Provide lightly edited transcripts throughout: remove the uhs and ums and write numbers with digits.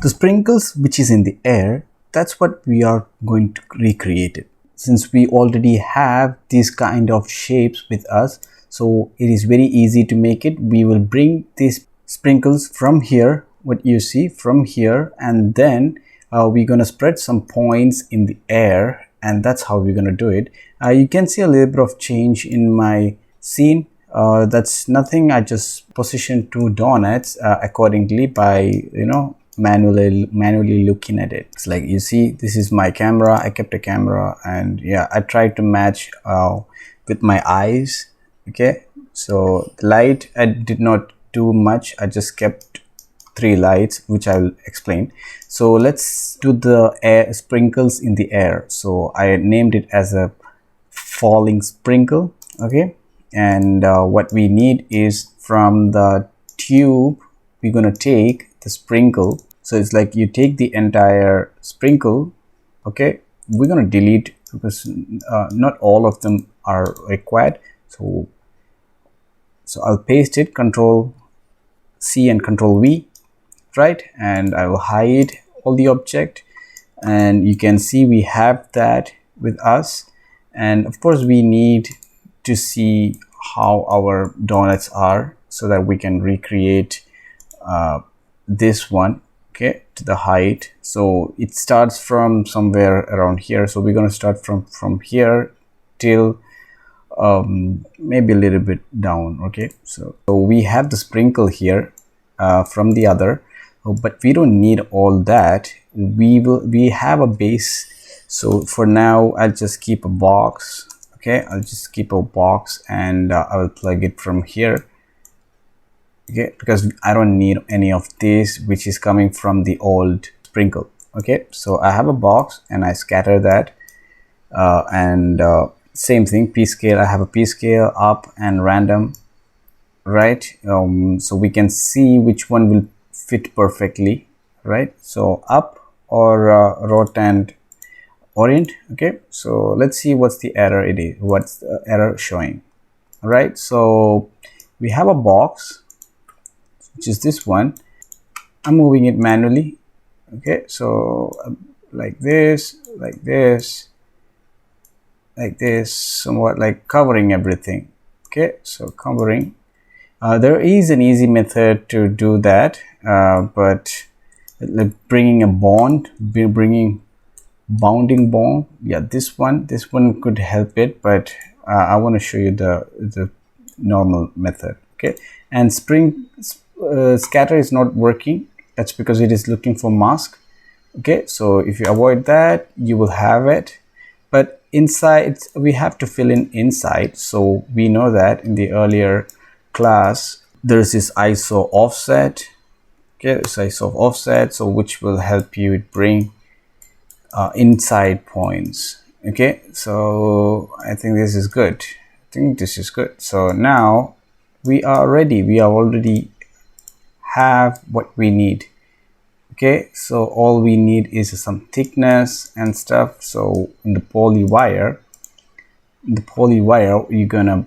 The sprinkles which is in the air, that's what we are going to recreate it. Since we already have these kind of shapes with us, so it is very easy to make it. We will bring these sprinkles from here, what you see from here, and then we're gonna spread some points in the air, and that's how we're gonna do it. You can see a little bit of change in my scene. That's nothing. I just positioned two donuts accordingly by manually looking at it. It's like, you see, this is my camera. I kept a camera, and yeah, I tried to match with my eyes. Okay, so the light, I did not do much. I just kept 3 lights, which I will explain. So let's do the air sprinkles in the air. So I named it as a falling sprinkle. Okay, and what we need is, from the tube, we're gonna take the sprinkle. So it's like you take the entire sprinkle. Okay, we're gonna delete because not all of them are required. So I'll paste it, Control C and Control V, right? And I will hide all the object, and you can see we have that with us. And of course we need to see how our donuts are so that we can recreate this one, okay, to the height. So it starts from somewhere around here, so we're going to start from here till maybe a little bit down. Okay, so we have the sprinkle here from the other, but we don't need all that. We have a base, so for now I'll just keep a box. Okay, I'll just keep a box, and I will plug it from here. Okay, because I don't need any of this which is coming from the old sprinkle. Okay, so I have a box and I scatter that, and same thing, pScale. I have a pScale up and random, right? So we can see which one will fit perfectly, right? So up or rot and orient. Okay, so let's see what's the error it is, what's the error showing. All right, so we have a box, which is this one. I'm moving it manually. Okay, so like this, like this, like this, somewhat like covering everything. Okay, so covering. There is an easy method to do that, but like bringing a bond, bounding bond. Yeah, this one could help it, but I want to show you the normal method. Okay, and scatter is not working. That's because it is looking for mask. Okay, so if you avoid that, you will have it. But inside, we have to fill in inside. So we know that in the earlier class, there's this IsoOffset. Okay, this IsoOffset, so which will help you bring inside points. Okay, so I think this is good. So now we are ready. We are already have what we need. Okay, so all we need is some thickness and stuff. So in the PolyWire, you're gonna,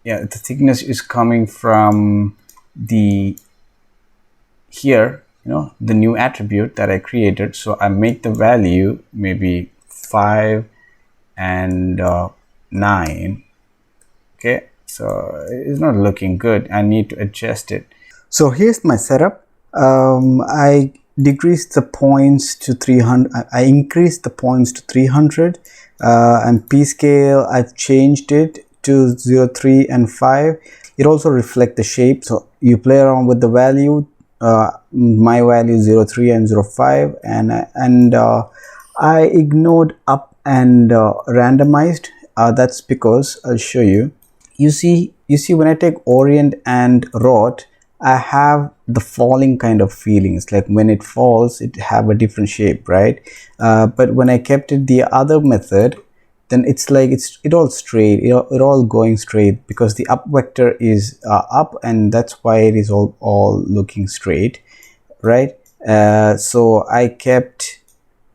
yeah, the thickness is coming from the here, the new attribute that I created. So I make the value maybe 5 and 9. Okay, so it's not looking good. I need to adjust it. So here's my setup. I decreased the points to 300. I increased the points to 300, and pScale, I've changed it to 0, 3 and 5. It also reflects the shape, so you play around with the value. My value 0, 3 and 0, 5, and I ignored up and randomized. That's because I'll show you. You see when I take orient and rot, I have the falling kind of feelings. Like when it falls, it have a different shape, right? But when I kept it the other method, then it's like it all straight, it all going straight, because the up vector is up, and that's why it is all looking straight, right? So I kept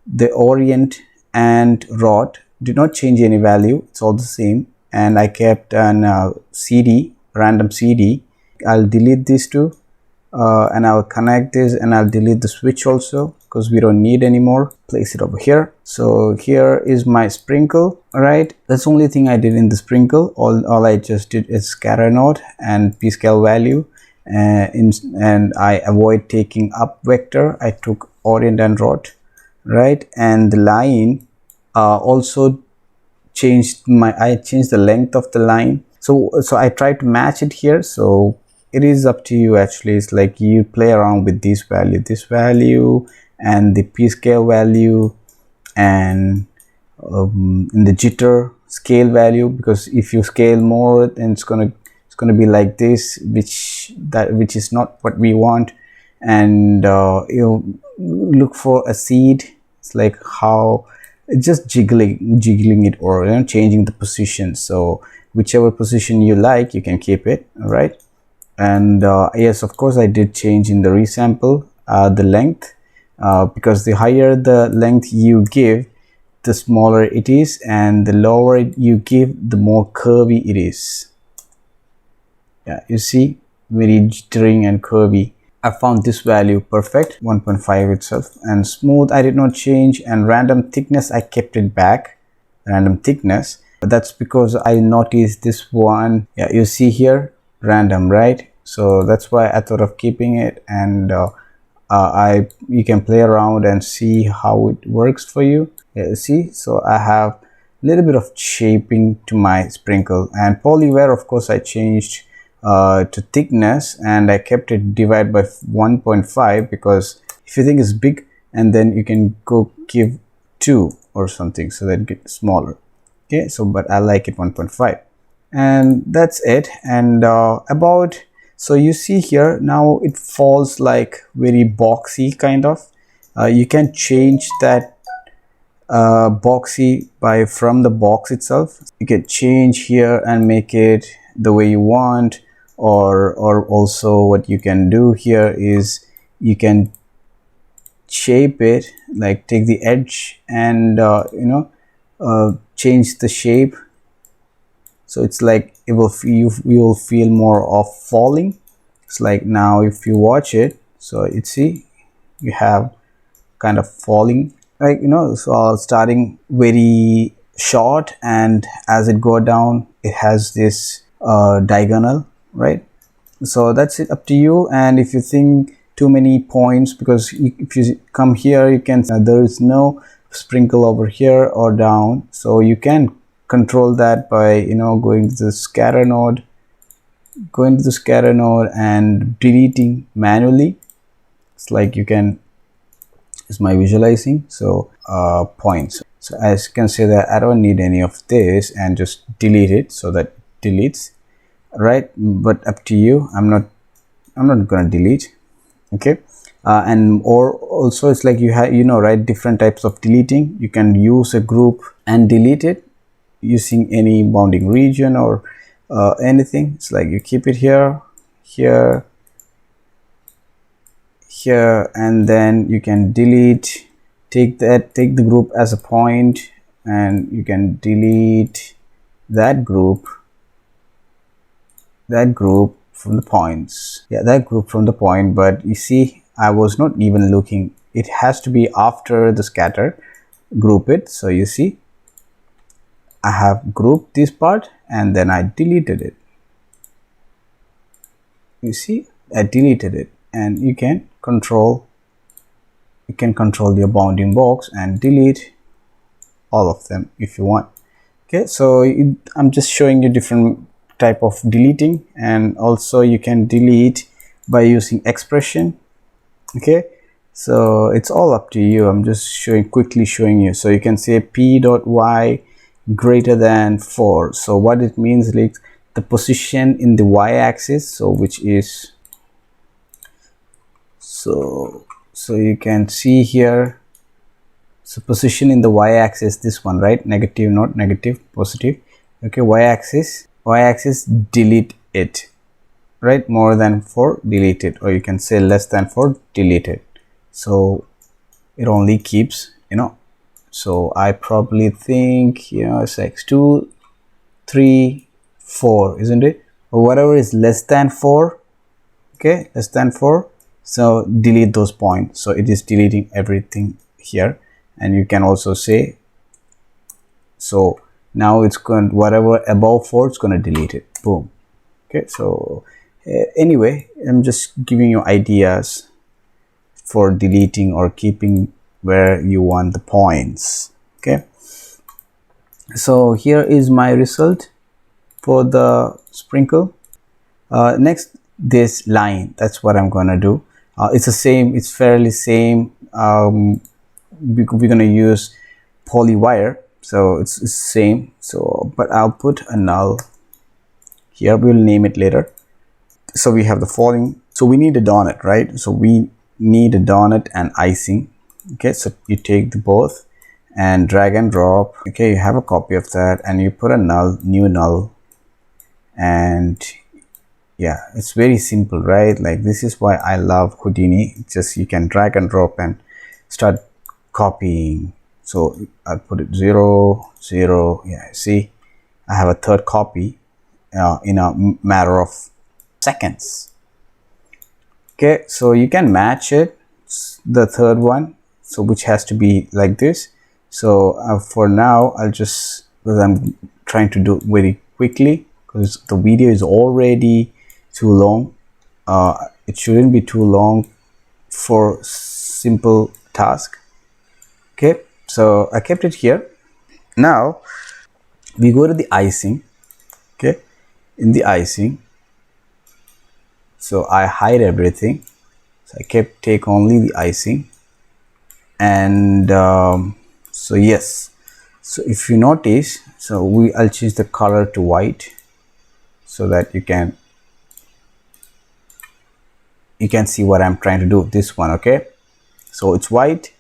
the orient and rot, did not change any value, it's all the same, and I kept an CD, random CD. I'll delete these two, and I'll connect this, and I'll delete the switch also because we don't need anymore. Place it over here. So here is my sprinkle. All right, that's the only thing I did in the sprinkle. All I just did is scatter node and pScale value, and I avoid taking up vector. I took orient and rot, right? And the line also changed I changed the length of the line. So I tried to match it here. So it is up to you actually. It's like you play around with this value and the pScale value, and in the jitter scale value, because if you scale more, then it's gonna be like this, which is not what we want. And you look for a seed. It's like how just jiggling it, or changing the position. So whichever position you like, you can keep it. All right. And yes, of course I did change in the resample the length, because the higher the length you give, the smaller it is, and the lower you give, the more curvy it is. Yeah, you see, very jittering and curvy. I found this value perfect, 1.5 itself. And smooth I did not change, and random thickness I kept it back, random thickness. But that's because I noticed this one. Yeah, you see here, random, right? So that's why I thought of keeping it. And you can play around and see how it works for you. Yeah, see, so I have a little bit of shaping to my sprinkle. And PolyWire, of course, I changed to thickness, and I kept it divide by 1.5, because if you think it's big, and then you can go give 2 or something, so that get smaller. Okay, so but I like it 1.5, and that's it. And so you see here now it falls like very boxy kind of. You can change that boxy from the box itself. You can change here and make it the way you want, or also what you can do here is you can shape it, like take the edge and change the shape. So it's like it will you will feel more of falling. It's like now if you watch it, so you see you have kind of falling, like so starting very short, and as it go down it has this diagonal, right? So that's it, up to you. And if you think too many points, because if you come here, you can there is no sprinkle over here or down, so you can control that by going to the scatter node, and deleting manually. It's like you can, it's my visualizing. So points, so as you can say that I don't need any of this, and just delete it, so that deletes, right? But up to you. I'm not gonna delete. Okay. And or also it's like you have right, different types of deleting. You can use a group and delete it using any bounding region or anything. It's like you keep it here, and then you can delete, take the group as a point, and you can delete that group from the points. Yeah, that group from the point. But you see, I was not even looking. It has to be after the scatter, group it. So you see, I have grouped this part, and then I deleted it. You see, I deleted it. And you can control your bounding box and delete all of them if you want. Okay, so I'm just showing you different type of deleting, and also you can delete by using expression. Okay, so it's all up to you. I'm just quickly showing you. So you can say p.y greater than 4. So what it means, like the position in the y-axis, so which is, so you can see here, so position in the y-axis, this one, right? Negative, not negative, positive. Okay, y-axis, delete it, right? More than 4, delete it, or you can say less than 4, delete it. So it only keeps, so I probably think, it's like 2, 3, 4, isn't it? Or whatever is less than 4, okay, less than 4. So delete those points. So it is deleting everything here. And you can also say, so now it's going, whatever above 4, it's going to delete it. Boom. Okay, so anyway, I'm just giving you ideas for deleting or keeping where you want the points. Okay, so here is my result for the sprinkle. Next, this line, that's what I'm gonna do. It's the same, it's fairly same. We're gonna use PolyWire, so it's the same. So but I'll put a null here, we'll name it later. So we have the following. So we need a donut, right? So we need a donut and icing. Okay, so you take the both and drag and drop. Okay, you have a copy of that and you put a null, new null, and yeah, it's very simple, right? Like, this is why I love Houdini. It's just you can drag and drop and start copying. So I'll put it 0 0. Yeah, see, I have a third copy in a matter of seconds. Okay, so you can match it, the third one, so which has to be like this. So for now, I'll just, because I'm trying to do very quickly because the video is already too long. It shouldn't be too long for simple task. Okay, so I kept it here. Now we go to the icing. Okay, in the icing, so I hide everything. So I take only the icing, and so yes, so if you notice, so I'll change the color to white so that you can see what I'm trying to do. This one, okay, so it's white.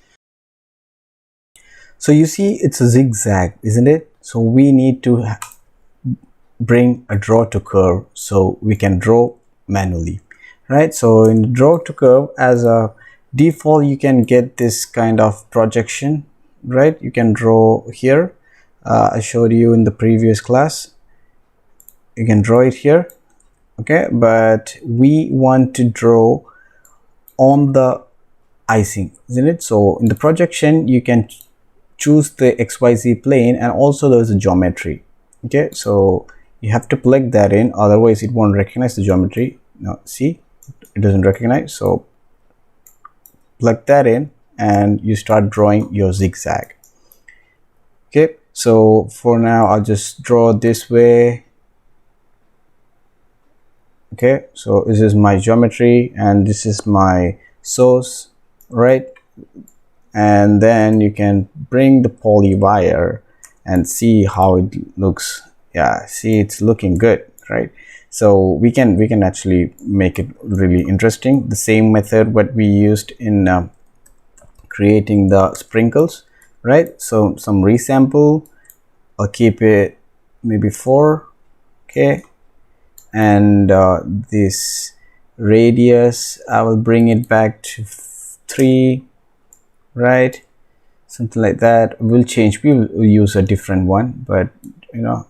So you see it's a zigzag, isn't it? So we need to bring a draw to curve so we can draw manually, right? So in the draw to curve, as a default, you can get this kind of projection, right? You can draw here. I showed you in the previous class. You can draw it here, okay, but we want to draw on the icing, isn't it? So in the projection, you can choose the XYZ plane, and also there's a geometry. Okay, so you have to plug that in, otherwise it won't recognize the geometry. Now see, it doesn't recognize, so plug that in and you start drawing your zigzag. Okay, so for now I'll just draw this way. Okay, so this is my geometry and this is my source, right? And then you can bring the PolyWire and see how it looks. Yeah, see, it's looking good, right? So we can actually make it really interesting. The same method what we used in creating the sprinkles, right? So some resample, I'll keep it maybe 4, okay, and this radius I will bring it back to 3, right? Something like that. We'll change, we will use a different one, but you know,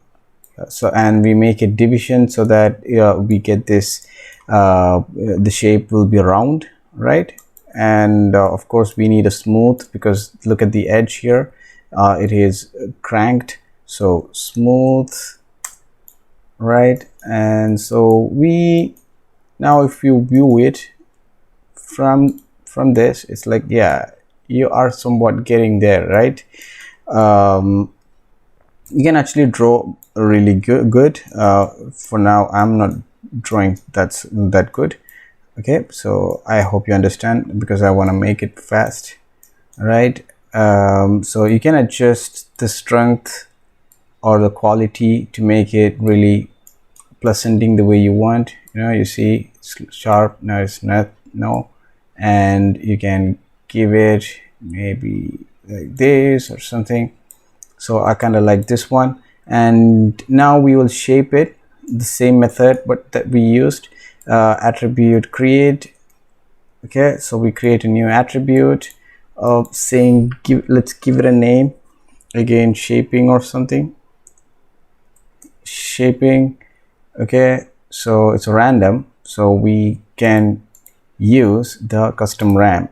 so, and we make it division so that we get this the shape will be round, right? And of course we need a smooth, because look at the edge here, it is cranked, so smooth, right? And so we, now if you view it from this, it's like, yeah, you are somewhat getting there, right? You can actually draw really good. For now I'm not drawing that good. Okay, so I hope you understand, because I want to make it fast, right? So you can adjust the strength or the quality to make it really pleasanting the way you want. You know, you see it's sharp, now it's not, no, and you can give it maybe like this or something. So I kind of like this one. And now we will shape it the same method but that we used, attribute create. Okay, so we create a new attribute of saying let's give it a name, again shaping or something, shaping. Okay, so it's random, so we can use the custom ramp,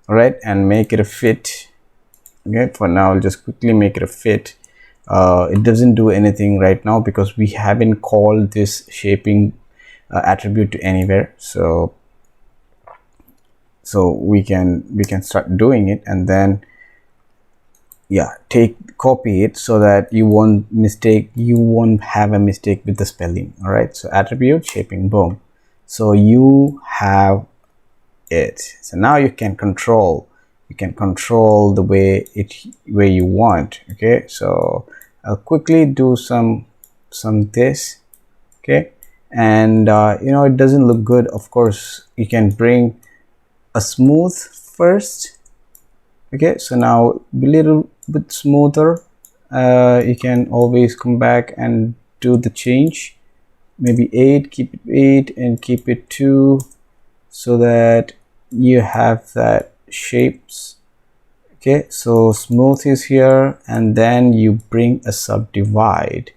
right, and make it a fit. Okay, for now I'll just quickly make it a fit. It doesn't do anything right now because we haven't called this shaping attribute to anywhere, so we can start doing it, and then yeah, copy it so that you won't have a mistake with the spelling. All right, so attribute shaping, boom, so you have it. So now you can control the way you want. Okay, so I'll quickly do some this. Okay, and you know, it doesn't look good. Of course, you can bring a smooth first. Okay, so now be a little bit smoother. You can always come back and do the change. Maybe 8, keep it 8 and keep it 2, so that you have that shapes. Okay, so smooth is here, and then you bring a subdivide.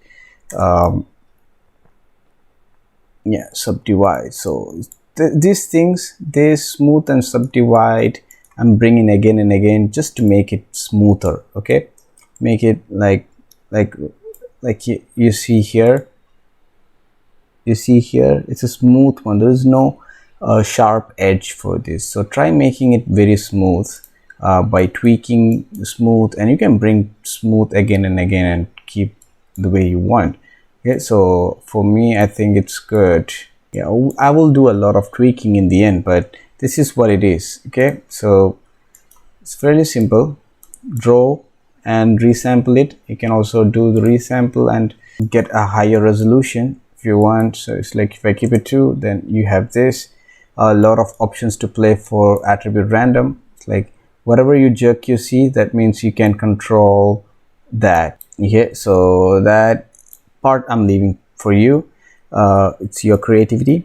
Yeah, subdivide. So these things, they smooth and subdivide, I'm bringing again and again just to make it smoother. Okay, make it like you see here. You see here, it's a smooth one. There is no sharp edge for this, so try making it very smooth by tweaking smooth, and you can bring smooth again and again and keep the way you want. Okay, so for me, I think it's good. Yeah, I will do a lot of tweaking in the end, but this is what it is. Okay, so it's fairly simple. Draw and resample it. You can also do the resample and get a higher resolution if you want. So it's like if I keep it 2, then you have this. A lot of options to play for attribute random. It's like whatever you jerk you see, that means you can control that. Okay, so that part I'm leaving for you. It's your creativity,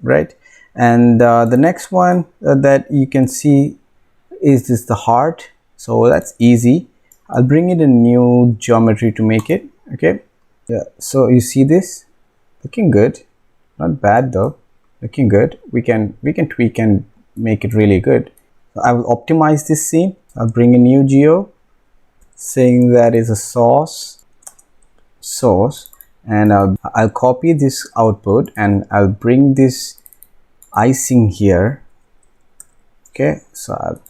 right? And the next one that you can see is this, the heart. So that's easy. I'll bring in a new geometry to make it. Okay, yeah, so you see this looking good, not bad though, looking good. We can tweak and make it really good. So I will optimize this scene. I'll bring a new geo saying that is a source, and I'll copy this output and I'll bring this icing here. Okay, so I'll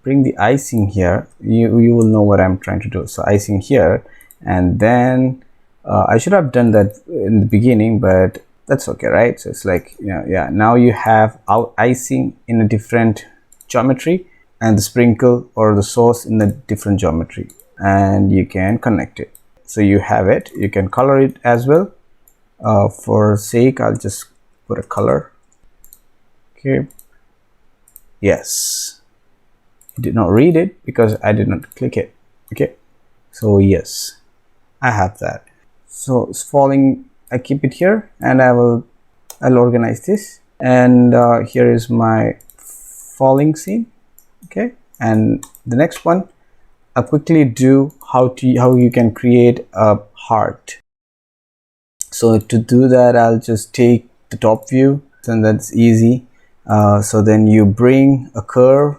bring the icing here. You will know what I'm trying to do. So icing here, and then I should have done that in the beginning, but that's okay, right? So it's like, yeah, now you have icing in a different geometry and the sprinkle or the source in a different geometry, and you can connect it. So you have it. You can color it as well. For sake, I'll just put a color. Okay, yes, I did not read it because I did not click it. Okay, so yes, I have that. So it's falling. I keep it here, and I'll organize this, and here is my falling scene. Okay, and the next one I'll quickly do how you can create a heart. So to do that, I'll just take the top view, and that's easy. So then you bring a curve.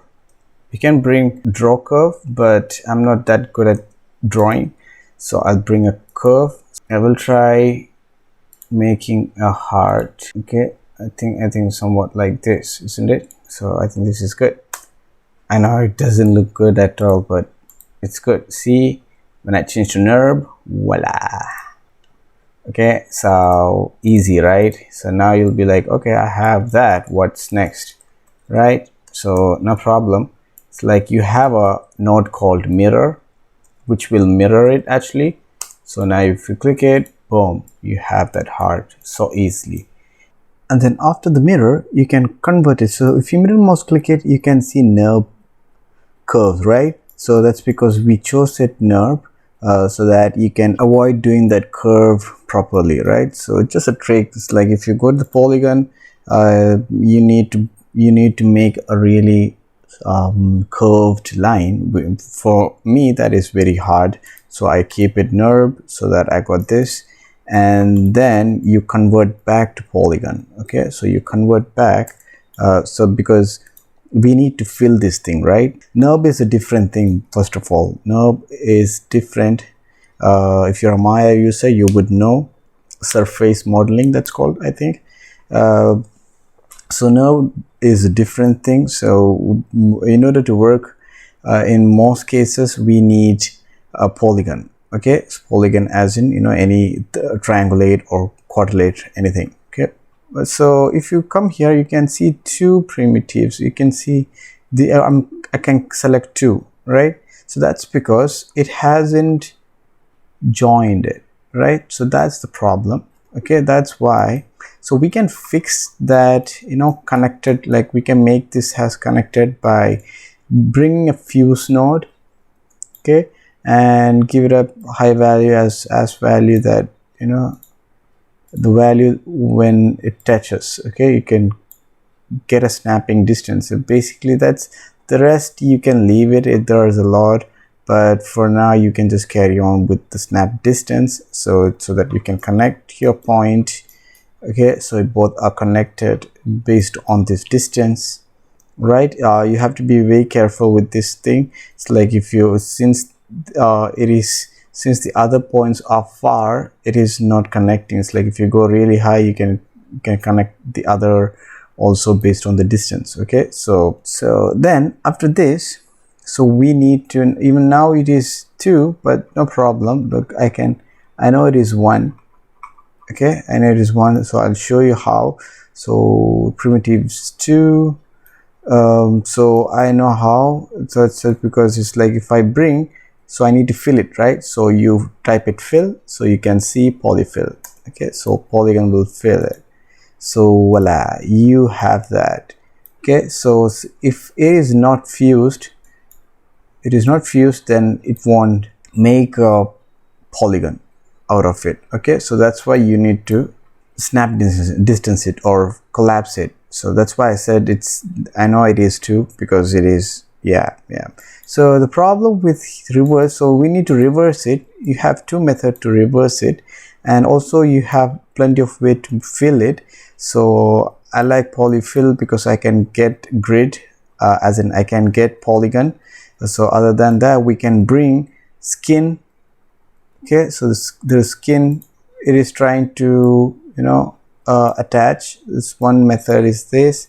You can bring draw curve, but I'm not that good at drawing, so I'll bring a curve. I will try making a heart. Okay, I think somewhat like this, isn't it? So I think this is good. I know it doesn't look good at all, but it's good. See, when I change to NURB, voila. Okay, so easy, right? So now you'll be like, okay, I have that, what's next, right? So no problem. It's like you have a node called mirror, which will mirror it actually. So now if you click it, boom, you have that heart so easily. And then after the mirror, you can convert it. So if you middle mouse click it, you can see NURB curves, right? So that's because we chose it NURB so that you can avoid doing that curve properly, right? So it's just a trick. It's like if you go to the polygon, you need to make a really curved line. For me, that is very hard, so I keep it NURB so that I got this, and then you convert back to polygon. Okay, so you convert back So because we need to fill this thing, right? NURB is a different thing. First of all, NURB is different. If you're a Maya user, you would know surface modeling, that's called, I think. So NURB is a different thing. So in order to work in most cases, we need a polygon. Okay, so polygon as in, you know, any triangulate or quadrilate, anything. Okay, so if you come here, you can see two primitives. You can see the I can select two, right? So that's because it hasn't joined it, right? So that's the problem. Okay, that's why. So we can fix that, you know, connected, like we can make this as connected by bringing a fuse node, okay, and give it a high value as value that, you know, the value when it touches. Okay, you can get a snapping distance. So basically that's the rest. You can leave it if there is a lot, but for now you can just carry on with the snap distance, so that you can connect your point. Okay, so both are connected based on this distance, right? You have to be very careful with this thing. It's like if you, since the other points are far, it is not connecting. It's like if you go really high, you can connect the other also based on the distance. Okay, so then after this, so we need to, even now it is 2, but no problem. Look, I know it is 1. Okay, I know it is 1, so I'll show you how. So primitives 2, so I know how. So it's because it's like if I bring, so I need to fill it, right? So you type it fill, so you can see polyfill. Okay, so polygon will fill it. So voila, you have that. Okay, so if it is not fused, then it won't make a polygon out of it. Okay, so that's why you need to snap distance it or collapse it. So that's why I said I know it is 2, because it is, yeah. So the problem with reverse, so we need to reverse it. You have 2 methods to reverse it, and also you have plenty of way to fill it. So I like PolyFill because I can get grid, as in I can get polygon. So other than that, we can bring skin. Okay, so the skin, it is trying to, you know, attach. This one method is this,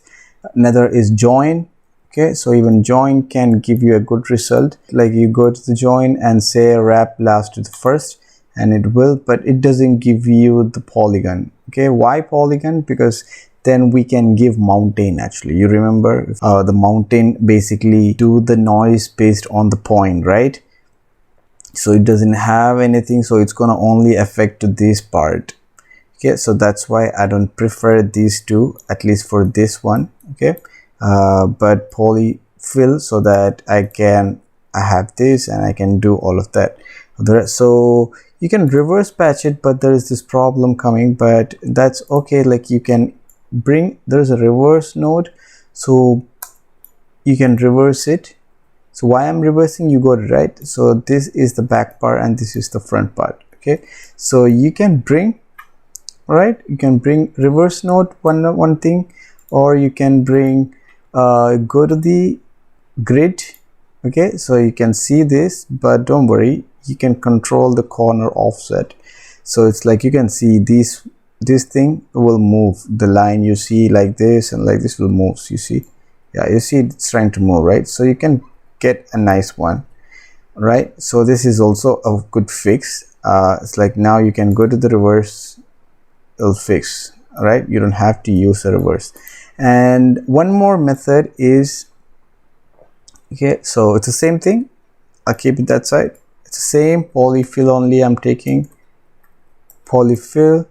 another is join. Okay, so even join can give you a good result. Like you go to the join and say wrap last to the first, and it will, but it doesn't give you the polygon. Okay, why polygon? Because then we can give mountain. Actually, you remember the mountain basically do the noise based on the point, right? So it doesn't have anything, so it's gonna only affect this part. Okay, so that's why I don't prefer these two, at least for this one. Okay, but PolyFill, so that I have this and I can do all of that. So you can reverse patch it, but there is this problem coming, but that's okay. Like you can bring, there's a reverse node, so you can reverse it. So why I'm reversing, you got it right. So this is the back part and this is the front part. Okay, so you can bring, right, you can bring reverse node, one thing, or you can bring go to the grid. Okay, so you can see this, but don't worry, you can control the corner offset. So it's like you can see this thing will move, the line you see like this and like this will move. So you see, yeah, you see it's trying to move, right? So you can get a nice one, right? So this is also a good fix. It's like now you can go to the reverse, it'll fix, right? You don't have to use the reverse. And one more method is, okay, so it's the same thing. I'll keep it that side. It's the same PolyFill, only I'm taking PolyFill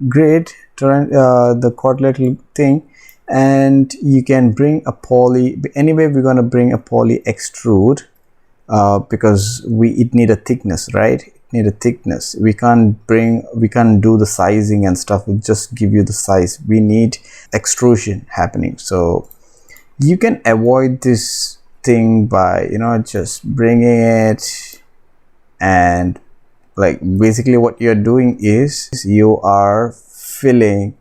grid, the quadrilateral thing, and you can bring a anyway we're going to bring a PolyExtrude, because it need a thickness, right? It need a thickness. We can't do the sizing and stuff. We'll just give you the size. We need extrusion happening. So you can avoid this thing by, you know, just bringing it, and like basically what you're doing is you are filling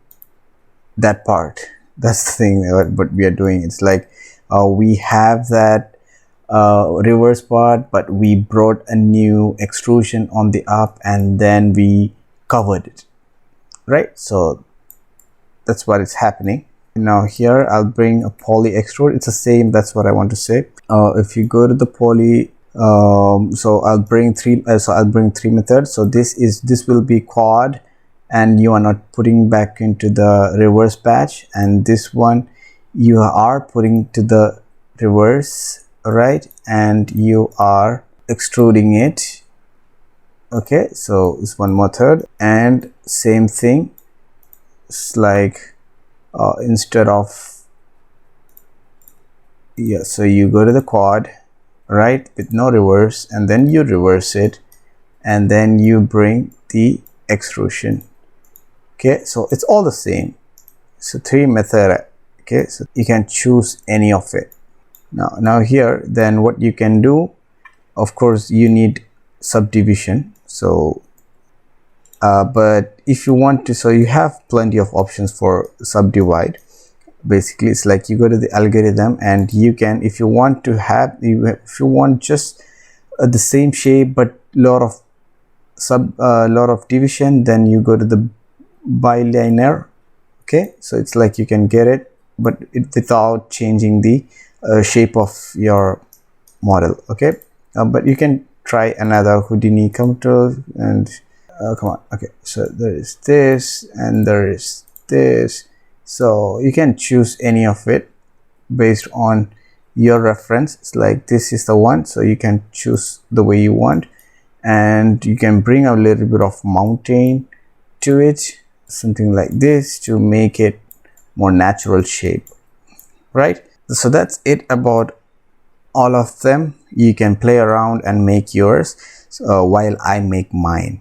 that part. That's the thing what we are doing. It's like we have that reverse part, but we brought a new extrusion on the up and then we covered it, right? So that's what is happening. Now here I'll bring a PolyExtrude. It's the same, that's what I want to say. If you go to the poly, so I'll bring three methods. So this will be quad, and you are not putting back into the reverse batch, and this one you are putting to the reverse, right, and you are extruding it. Okay, so it's one method. And same thing, it's like instead of, yeah, so you go to the quad, right, with no reverse, and then you reverse it, and then you bring the extrusion. Okay, so it's all the same. So three method. Okay, so you can choose any of it. Now here, then what you can do, of course you need subdivision. So but if you want to, so you have plenty of options for subdivide. Basically it's like you go to the algorithm, and you can, if you want to have, if you want just the same shape but lot of division, then you go to the bilinear. Okay, so it's like you can get it, but without changing the shape of your model. Okay, but you can try another Houdini control, and come on. Okay, so there is this and there is this, so you can choose any of it based on your reference. It's like this is the one, so you can choose the way you want, and you can bring a little bit of mountain to it, something like this, to make it more natural shape, right? So that's it about all of them. You can play around and make yours while I make mine.